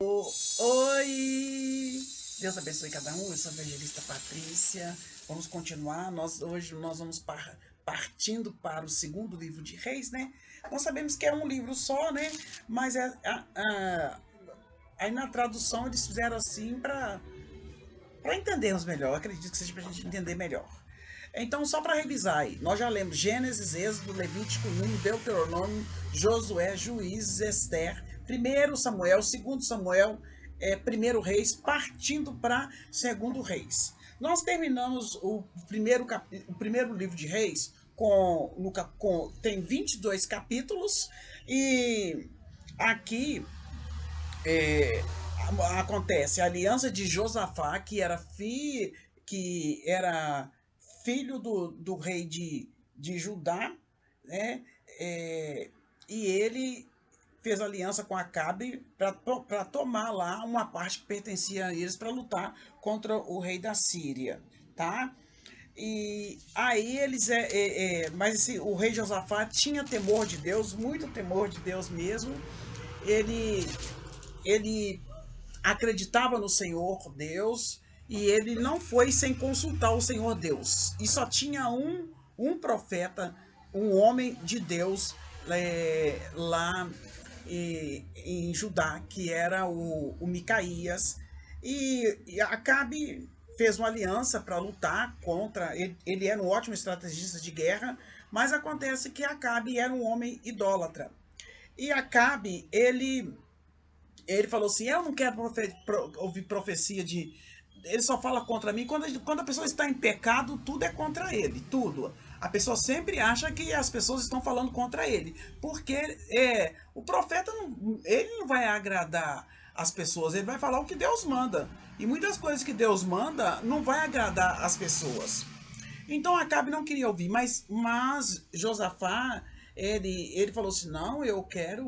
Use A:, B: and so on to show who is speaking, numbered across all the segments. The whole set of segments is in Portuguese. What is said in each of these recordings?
A: Oi! Deus abençoe cada um. Eu sou a evangelista Patrícia. Vamos continuar. Hoje nós vamos partindo para o segundo livro de Reis, né? Nós sabemos que é um livro só, né? Mas aí na tradução eles fizeram assim para entendermos melhor. Acredito que seja para a gente entender melhor. Então, só para revisar aí, nós já lemos Gênesis, Êxodo, Levítico, Número, Deuteronômio, Josué, Juízes, Esther, 1 Samuel, 2 Samuel, 1 Reis, partindo para 2 Reis. Nós terminamos o primeiro livro de Reis tem 22 capítulos e aqui é, acontece a aliança de Josafá, que era filho do rei de Judá, né? É, e ele fez aliança com Acabe para tomar lá uma parte que pertencia a eles para lutar contra o rei da Síria, tá? E aí mas o rei Josafá tinha temor de Deus, muito temor de Deus mesmo. Ele ele acreditava no Senhor Deus e ele não foi sem consultar o Senhor Deus. E só tinha um profeta, um homem de Deus lá em Judá, que era o Micaías. E Acabe fez uma aliança para lutar contra. Ele era um ótimo estrategista de guerra, mas acontece que Acabe era um homem idólatra. E Acabe, ele falou assim: eu não quero ouvir profecia de. Ele só fala contra mim. Quando a pessoa está em pecado, tudo é contra ele. Tudo. A pessoa sempre acha que as pessoas estão falando contra ele. Porque o profeta ele não vai agradar as pessoas. Ele vai falar o que Deus manda. E muitas coisas que Deus manda não vai agradar as pessoas. Então Acabe não queria ouvir, mas Josafá, ele falou assim: não, eu quero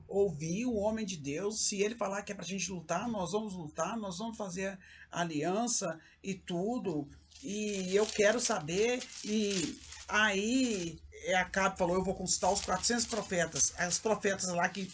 A: ouvir o homem de Deus. Se ele falar que é pra gente lutar, nós vamos fazer aliança e tudo. E eu quero saber. E aí Acabe falou: eu vou consultar os 400 profetas, os profetas lá que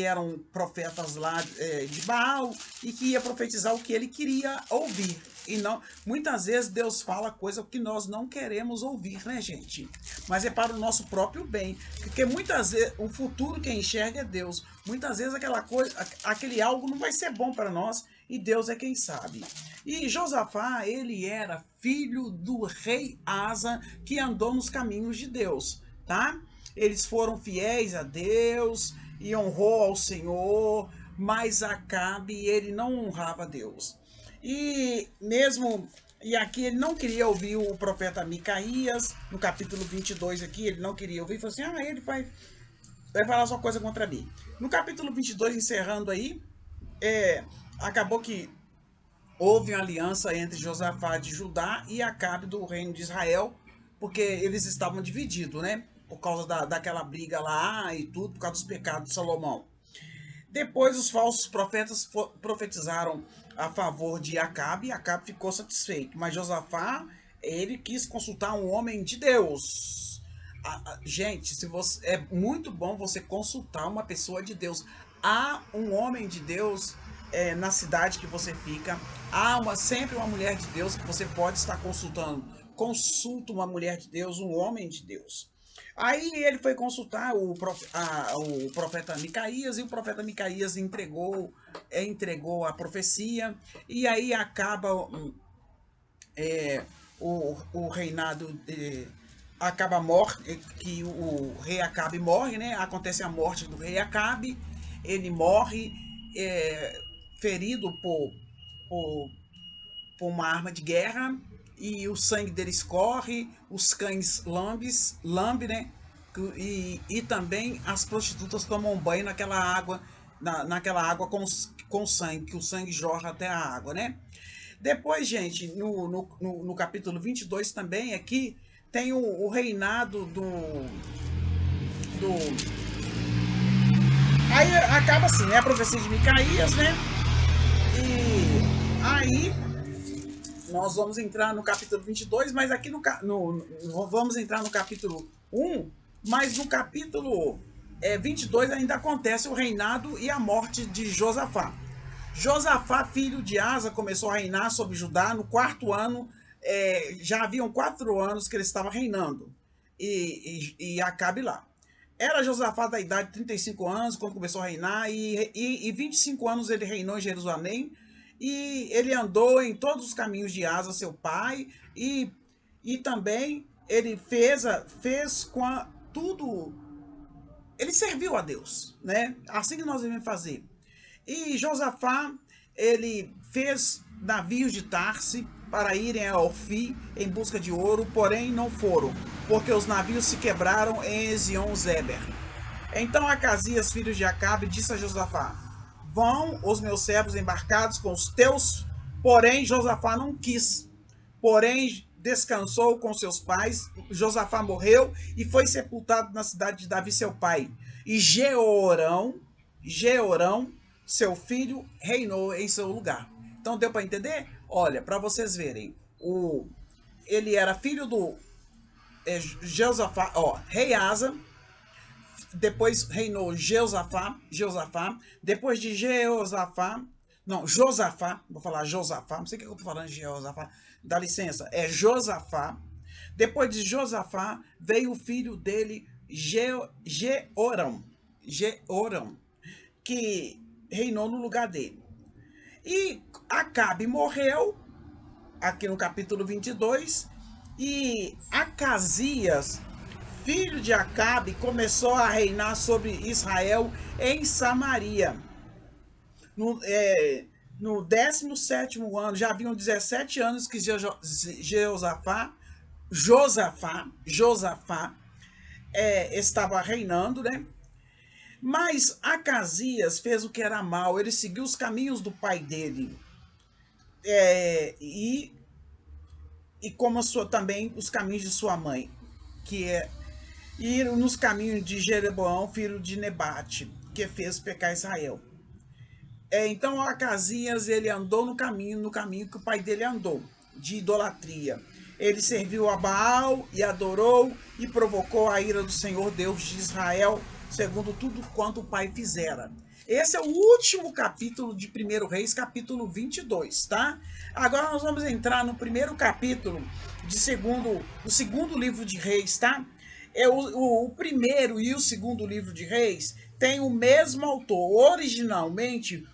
A: eram profetas lá de Baal e que ia profetizar o que ele queria ouvir. E não, muitas vezes Deus fala coisa que nós não queremos ouvir, né, gente? Mas é para o nosso próprio bem, porque muitas vezes o futuro quem enxerga é Deus. Muitas vezes aquela coisa, aquele algo não vai ser bom para nós e Deus é quem sabe. E Josafá, ele era filho do rei Asa que andou nos caminhos de Deus, tá? Eles foram fiéis a Deus e honrou ao Senhor, mas Acabe ele não honrava a Deus. E aqui ele não queria ouvir o profeta Micaías, no capítulo 22 aqui, ele não queria ouvir, falou assim: ele vai falar só coisa contra mim. No capítulo 22, encerrando aí, acabou que houve uma aliança entre Josafá de Judá e Acabe do reino de Israel, porque eles estavam divididos, né? Por causa daquela briga lá e tudo, por causa dos pecados de Salomão. Depois os falsos profetas profetizaram a favor de Acabe e Acabe ficou satisfeito. Mas Josafá, ele quis consultar um homem de Deus. Gente, se você, é muito bom você consultar uma pessoa de Deus. Há um homem de Deus na cidade que você fica. Sempre uma mulher de Deus que você pode estar consultando. Consulta uma mulher de Deus, um homem de Deus. Aí ele foi consultar o profeta Micaías e o profeta Micaías entregou a profecia e aí acaba o reinado acaba morte, que o rei Acabe morre, né? Acontece a morte do rei Acabe, ele morre ferido por, por uma arma de guerra e o sangue dele escorre, os cães lambe, né? E também as prostitutas tomam banho naquela água com sangue, que o sangue jorra até a água, né? Depois, gente, no capítulo 22 também aqui tem o reinado do. Aí acaba assim, né? A profecia de Micaías, né? E aí nós vamos entrar no capítulo 22, mas aqui vamos entrar no capítulo 1, mas no capítulo 22 ainda acontece o reinado e a morte de Josafá. Josafá, filho de Asa, começou a reinar sobre Judá no quarto ano. Já haviam 4 anos que ele estava reinando. E Acabe lá. Era Josafá da idade de 35 anos quando começou a reinar, e 25 anos ele reinou em Jerusalém, e ele andou em todos os caminhos de Asa, seu pai, e também ele fez tudo, ele serviu a Deus, né? Assim que nós devemos fazer. E Josafá, ele fez navios de Tarse para irem a Orfi em busca de ouro, porém não foram, porque os navios se quebraram em Ezion-Zeber. Então Acasias, filho de Acabe, disse a Josafá: vão os meus servos embarcados com os teus. Porém Josafá não quis. Porém descansou com seus pais. Josafá morreu e foi sepultado na cidade de Davi, seu pai. E Jeorão, seu filho, reinou em seu lugar. Então deu para entender? Olha, para vocês verem, ele era filho do Josafá, rei Asa. Depois reinou Josafá, depois de Josafá, vou falar Josafá, não sei o que eu tô falando de Josafá, dá licença, é Josafá. Depois de Josafá, veio o filho dele, Jeorão, que reinou no lugar dele. E Acabe morreu, aqui no capítulo 22, e Acasias, filho de Acabe, começou a reinar sobre Israel em Samaria. No 17º ano, já haviam 17 anos que Josafá estava reinando, né? Mas Acasias fez o que era mal, ele seguiu os caminhos do pai dele. E como também os caminhos de sua mãe, e nos caminhos de Jeroboão, filho de Nebate, que fez pecar Israel. Então Acasias, ele andou no caminho que o pai dele andou, de idolatria. Ele serviu a Baal e adorou e provocou a ira do Senhor Deus de Israel, segundo tudo quanto o pai fizera. Esse é o último capítulo de 1 Reis, capítulo 22, tá? Agora nós vamos entrar no primeiro capítulo do segundo livro de Reis, tá? O primeiro e o segundo livro de Reis tem o mesmo autor. Originalmente,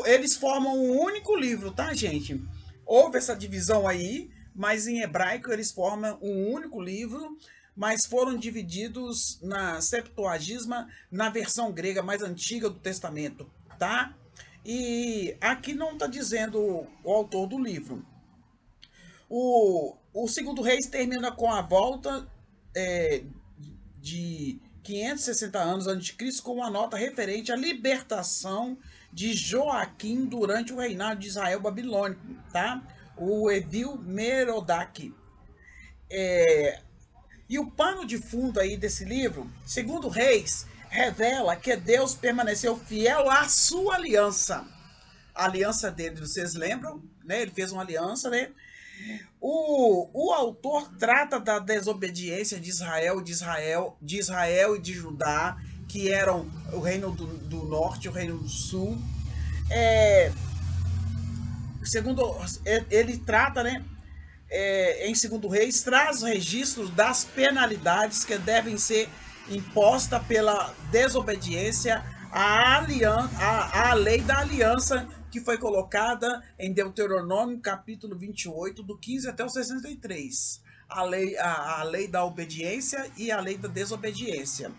A: eles formam um único livro, tá, gente? Houve essa divisão aí, mas em hebraico eles formam um único livro, mas foram divididos na Septuagisma, na versão grega mais antiga do Testamento, tá? E aqui não está dizendo o autor do livro. O segundo Reis termina com a volta de 560 anos a.C., com uma nota referente à libertação de Joaquim durante o reinado de Israel babilônico, tá? O Evil Merodach. E o pano de fundo aí desse livro, segundo Reis, revela que Deus permaneceu fiel à sua aliança. A aliança dele, vocês lembram? Né? Ele fez uma aliança, né? O autor trata da desobediência de Israel e de Judá, que eram o reino do norte e o reino do sul. Segundo ele trata, né? Em segundo Reis, traz registros das penalidades que devem ser impostas pela desobediência à lei da aliança, que foi colocada em Deuteronômio capítulo 28, do 15 até o 63. A lei da obediência e a lei da desobediência.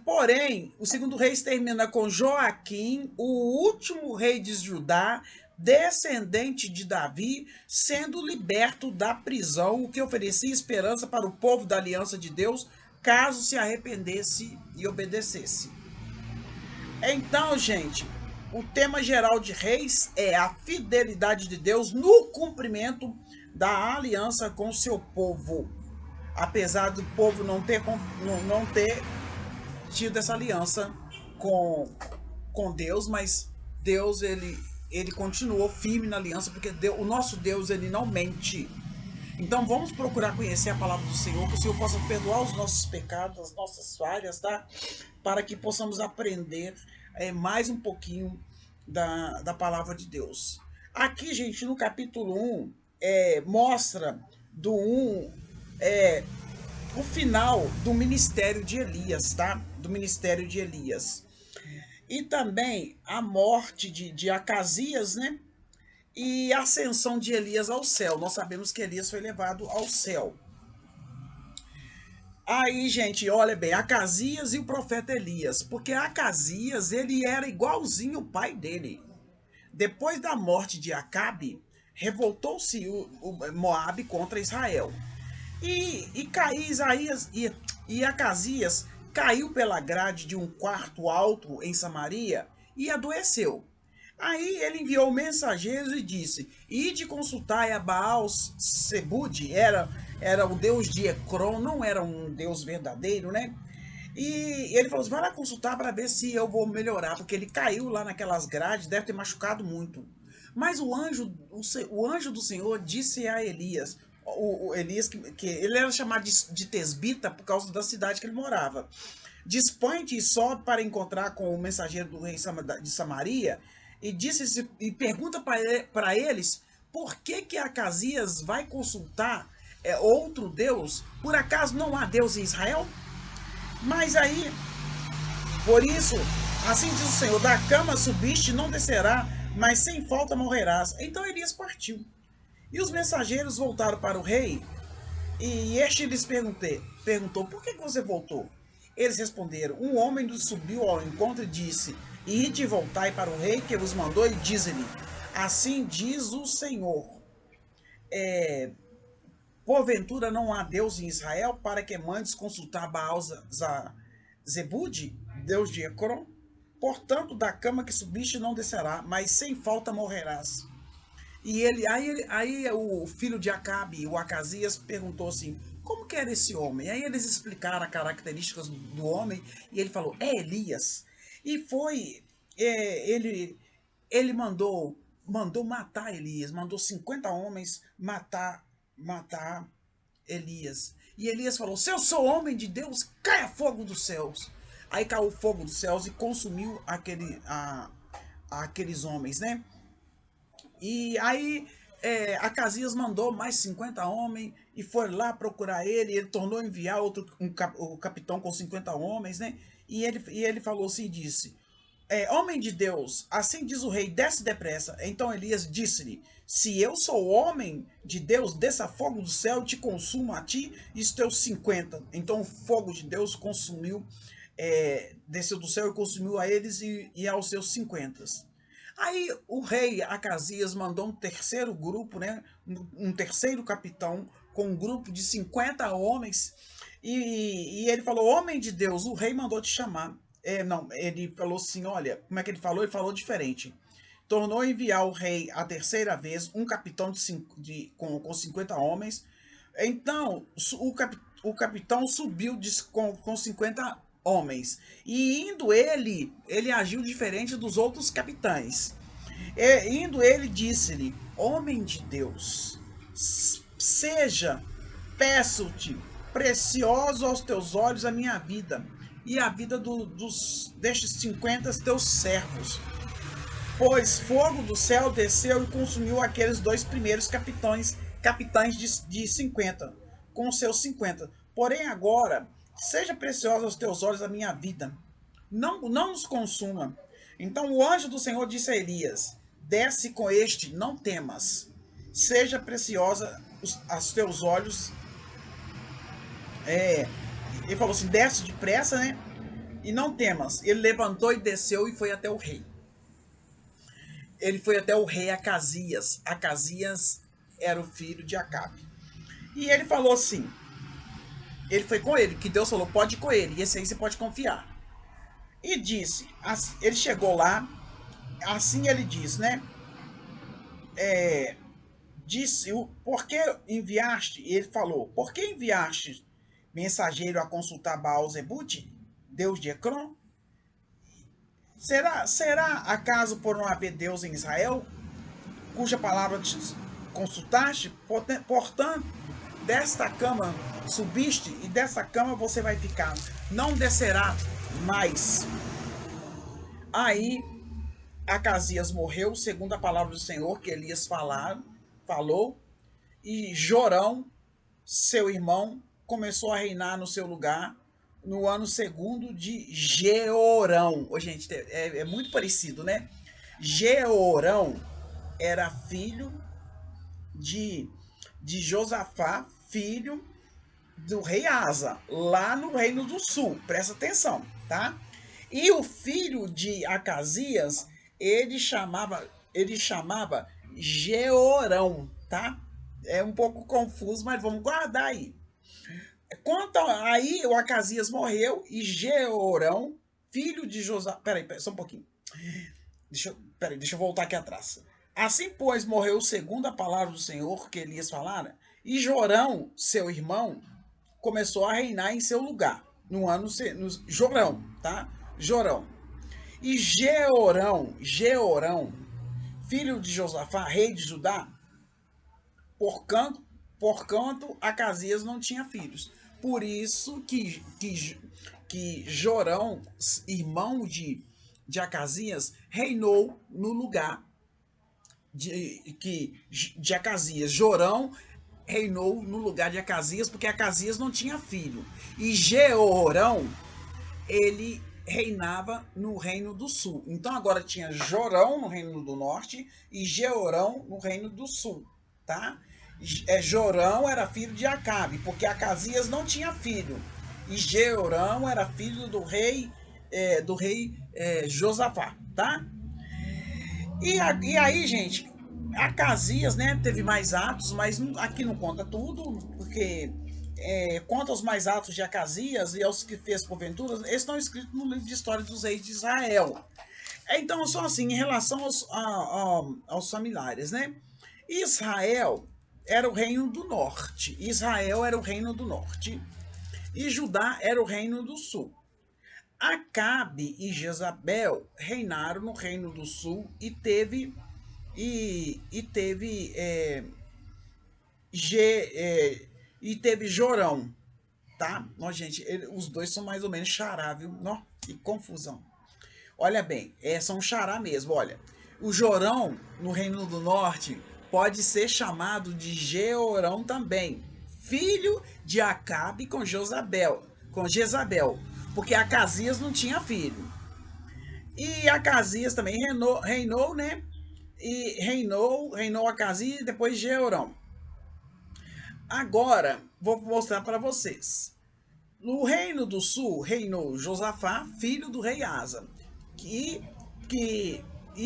A: Porém, o segundo Reis termina com Joaquim, o último rei de Judá, descendente de Davi, sendo liberto da prisão, o que oferecia esperança para o povo da aliança de Deus, caso se arrependesse e obedecesse. Então, gente, o tema geral de Reis é a fidelidade de Deus no cumprimento da aliança com seu povo. Apesar do povo não ter tido essa aliança com Deus, mas Deus, ele continuou firme na aliança, porque o nosso Deus, ele não mente. Então vamos procurar conhecer a palavra do Senhor, que o Senhor possa perdoar os nossos pecados, as nossas falhas, tá? Para que possamos aprender mais um pouquinho da palavra de Deus. Aqui, gente, no capítulo 1, mostra do 1 o final do ministério de Elias, tá? Do ministério de Elias. E também a morte de Acasias, né? E a ascensão de Elias ao céu. Nós sabemos que Elias foi levado ao céu. Aí, gente, olha bem, Acasias e o profeta Elias, porque Acasias, ele era igualzinho o pai dele. Depois da morte de Acabe, revoltou-se o Moabe contra Israel. E Acasias caiu pela grade de um quarto alto em Samaria e adoeceu. Aí ele enviou mensageiros e disse: Ide consultai a Baal Zebude, era o deus de Ecrom, não era um deus verdadeiro, né? E ele falou assim: vai lá consultar para ver se eu vou melhorar, porque ele caiu lá naquelas grades, deve ter machucado muito. Mas o anjo do Senhor disse a Elias, o Elias, que ele era chamado de Tesbita por causa da cidade que ele morava. Dispõe-te e sobe para encontrar com o mensageiro do rei de Samaria e pergunta para eles por que Acasias vai consultar outro Deus. Por acaso não há Deus em Israel? Mas aí, por isso, assim diz o Senhor, da cama subiste, não descerá, mas sem falta morrerás. Então Elias partiu. E os mensageiros voltaram para o rei, e este lhes perguntou, por que você voltou? Eles responderam, um homem nos subiu ao encontro e disse, ide e voltai para o rei que vos mandou, e diz-lhe, assim diz o Senhor, porventura não há Deus em Israel para que mandes consultar Baal Zebude, Deus de Ecrom? Portanto, da cama que subiste não descerá, mas sem falta morrerás. Aí o filho de Acabe, o Acasias, perguntou assim, como que era esse homem? Aí eles explicaram as características do homem, e ele falou, é Elias. E foi, ele mandou matar Elias, mandou 50 homens matar Elias. E Elias falou, se eu sou homem de Deus, caia fogo dos céus. Aí caiu fogo dos céus e consumiu aqueles homens, né? E aí Acasias mandou mais 50 homens e foi lá procurar ele. Ele tornou a enviar o capitão com 50 homens, né? E ele falou assim, disse, homem de Deus, assim diz o rei, desce depressa. Então Elias disse-lhe, se eu sou homem de Deus, desça fogo do céu e te consumo a ti e os teus 50. Então o fogo de Deus consumiu, desceu do céu e consumiu a eles e aos seus 50. Aí o rei Acasias mandou um terceiro grupo, né, um terceiro capitão, com um grupo de 50 homens, e ele falou, homem de Deus, o rei mandou te chamar. Não, ele falou assim, olha, como é que ele falou? Ele falou diferente. Tornou a enviar o rei a terceira vez um capitão com 50 homens. Então, o capitão subiu com 50 homens. E indo ele agiu diferente dos outros capitães. Indo ele, disse-lhe, homem de Deus, seja, peço-te, precioso aos teus olhos a minha vida, e a vida destes 50 teus servos. Pois fogo do céu desceu e consumiu aqueles dois primeiros capitães de 50, com seus 50. Porém agora, seja preciosa aos teus olhos a minha vida, não nos consuma. Então o anjo do Senhor disse a Elias, desce com este, não temas, seja preciosa aos teus olhos. Ele falou assim, desce depressa, né? E não temas. Ele levantou e desceu e foi até o rei. Ele foi até o rei Acasias. Acasias era o filho de Acabe. E ele falou assim, ele foi com ele, que Deus falou, pode ir com ele, e esse aí você pode confiar. E disse, ele chegou lá, assim ele diz, né? Disse, por que enviaste? Ele falou, por que enviaste mensageiro a consultar Baal Zebute, Deus de Ecrom? Será acaso por não haver Deus em Israel, cuja palavra consultaste, portanto, desta cama subiste, e dessa cama você vai ficar, não descerá mais. Aí Acasias morreu, segundo a palavra do Senhor que Elias falou, e Jorão, seu irmão, começou a reinar no seu lugar no ano segundo de Jeorão. Ô, gente, é muito parecido, né? Jeorão era filho de Josafá, filho do rei Asa, lá no Reino do Sul. Presta atenção, tá? E o filho de Acasias, ele chamava Jeorão, tá? É um pouco confuso, mas vamos guardar aí. Aí o Acasias morreu e Jeorão, filho de Josafá. Peraí, só um pouquinho. Deixa eu voltar aqui atrás. Assim, pois, morreu segundo a palavra do Senhor que Elias falara, e Jorão, seu irmão, começou a reinar em seu lugar. Jorão, tá? Jorão. E Jeorão, filho de Josafá, rei de Judá, porquanto Acasias não tinha filhos. Por isso que Jorão, irmão de Acasias, reinou no lugar de Acasias. Jorão reinou no lugar de Acasias, porque Acasias não tinha filho. E Jeorão, ele reinava no Reino do Sul. Então agora tinha Jorão no Reino do Norte e Jeorão no Reino do Sul, tá? Jorão era filho de Acabe, porque Acasias não tinha filho. E Jeorão era filho do rei Josafá, tá? E aí, gente, Acasias, né, teve mais atos, mas aqui não conta tudo, porque conta os mais atos de Acasias e os que fez porventura, eles estão escritos no livro de história dos reis de Israel. Então, só assim, em relação aos familiares, né? Israel era o reino do norte. Israel era o reino do norte. E Judá era o reino do sul. Acabe e Jezabel reinaram no reino do sul e teve Jorão, tá? Ó, gente, os dois são mais ou menos xará, viu? Ó, que confusão. Olha bem, são xará mesmo, olha. O Jorão, no Reino do Norte, pode ser chamado de Jeorão também, filho de Acabe com Jezabel, porque Acasias não tinha filho. E Acasias também reinou, né? E reinou Acasias e depois Jeorão. Agora, vou mostrar para vocês. No Reino do Sul, reinou Josafá, filho do rei Asa, e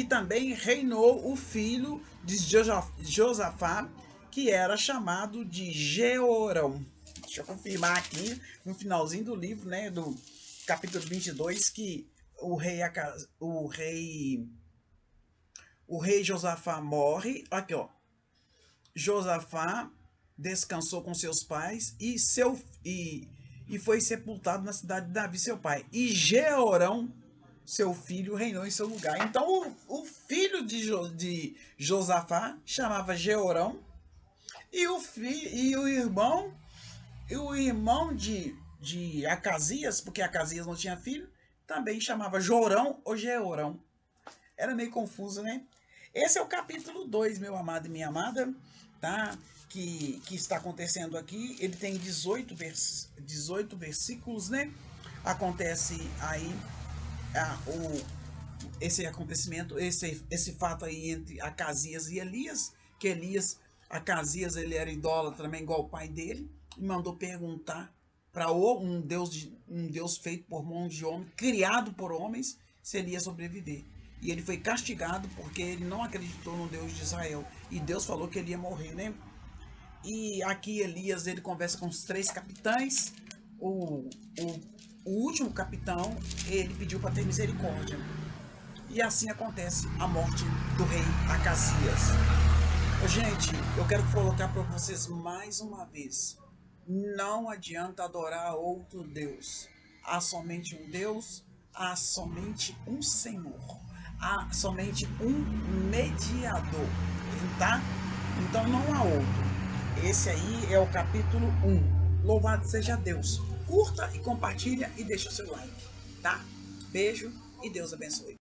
A: também reinou o filho de Josafá, que era chamado de Jeorão. Deixa eu confirmar aqui, no finalzinho do livro, né, do capítulo 22, que o rei Josafá morre. Aqui, ó. Josafá descansou com seus pais e foi sepultado na cidade de Davi, seu pai. E Jeorão, seu filho, reinou em seu lugar. Então, o filho de Josafá chamava Jeorão, e o irmão de Acasias, porque Acasias não tinha filho, também chamava Jorão ou Jeorão. Era meio confuso, né? Esse é o capítulo 2, meu amado e minha amada, tá? Que está acontecendo aqui. Ele tem 18 versículos, né? Acontece aí esse acontecimento, esse fato aí entre Acasias e Elias, que Acasias, ele era idólatra também, igual o pai dele, e mandou perguntar para um Deus feito por mão de homem, criado por homens, se ele ia sobreviver. E ele foi castigado porque ele não acreditou no Deus de Israel. E Deus falou que ele ia morrer, né? E aqui Elias, ele conversa com os 3 capitães. O último capitão, ele pediu para ter misericórdia. E assim acontece a morte do rei Acasias. Gente, eu quero colocar para vocês mais uma vez. Não adianta adorar outro Deus. Há somente um Deus, há somente um Senhor. Há somente um mediador, tá? Então não há outro. Esse aí é o capítulo 1. Louvado seja Deus. Curta e compartilha e deixa seu like, tá? Beijo e Deus abençoe.